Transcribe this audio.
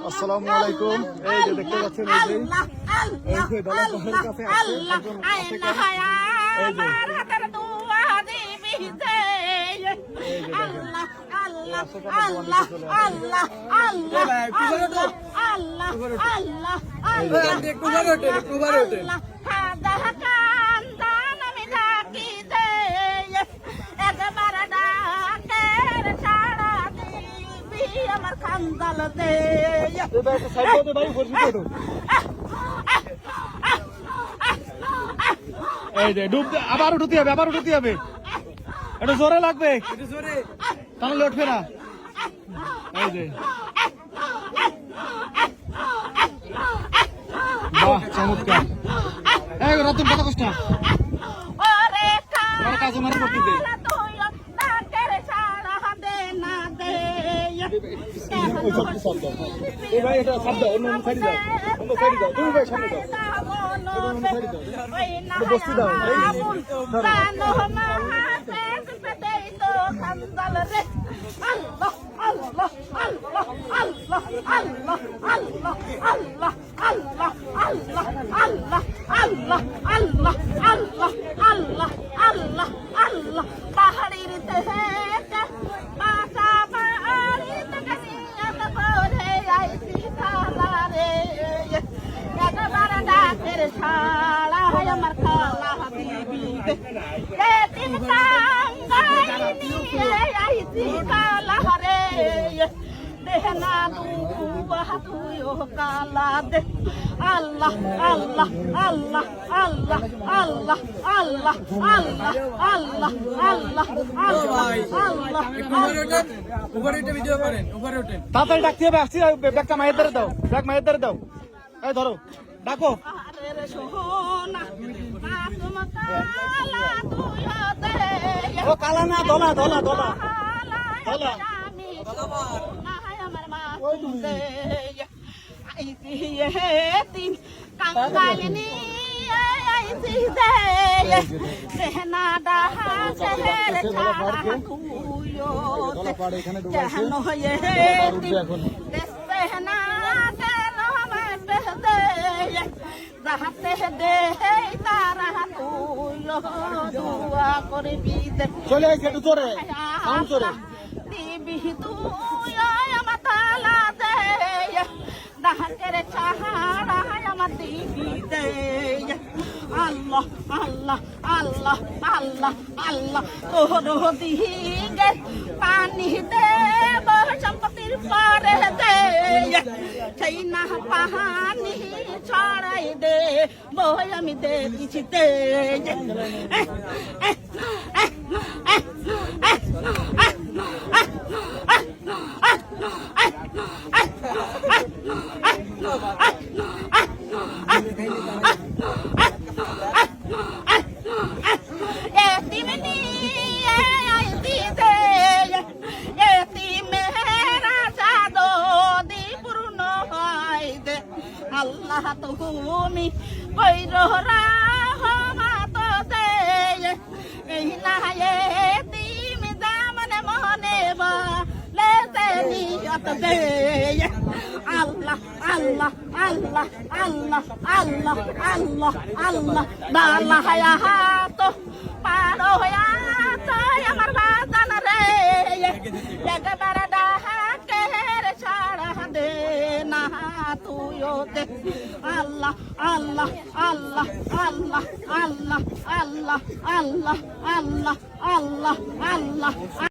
আসসালামু আলাইকুম। এই যে দেখতে পাচ্ছেন এই যে দলের কাছে আমার খান্দাল দে এই যে ডুব আবার উঠতে হবে এটা জোরে লাগবে তাহলে উঠবে না। এই যে বাহ চমৎকার। এই রতন কত কষ্ট কাজ মারি করতে দে ভাই এটা শব্দ অন্য সাইড দাও তুমি ভাই সামনে দাও বসতে দাও পাহাড়ির শালা আমার খালা দিবি তিন কাঙ্গাইনি আইছি কালা রে দেহনা দুবা তুইও কালা দে আল্লাহ আল্লাহ আল্লাহ আল্লাহ আল্লাহ আল্লাহ আল্লাহ আল্লাহ আল্লাহ আল্লাহ উপরে উঠে ভিডিও করেন উপরে উঠেন তাড়াতাড়ি ডাকতে হবে। আসছি ব্যাগটা মায়ের ধরে দাও এই ধরো ডাকো ও কালা না দলা কাঙ্গালিনী সেহনা ডাহা সেহের ছাড়া তুইও যেন হয়ে সেহনা রাহাতে দে তারা তুইও দুয়া করবি চলে আইছে একটু জোরে সাউন্ড জোরে দিবি তুই আমার তালা দে ডাকের ছাড়া আমার দিবি দে আল্লাহ আল্লাহ আল্লাহ আল্লাহ আল্লাহ তোর দিকে পানি দে সম্পত্তির পরে দে সেই না পাহানি ছড়াই দে বই আমি দে দিছি দে আল্লাহ তুমি কইরো রাহমাত দে এই না এতিম দামনে মনে বলে নিয়ত দে আল্লাহ আল্লাহ আল্লাহ আল্লাহ আল্লাহ আল্লাহ আল্লাহ বালা হায়াত পারো হায়াত আমার বাজান রে একবারে ডাকের ছাড়া দে না তুইও দে আল্লাহ আল্লাহ আল্লাহ আল্লাহ আল্লাহ আল্লাহ আল্লাহ আল্লাহ আল্লাহ আল্লাহ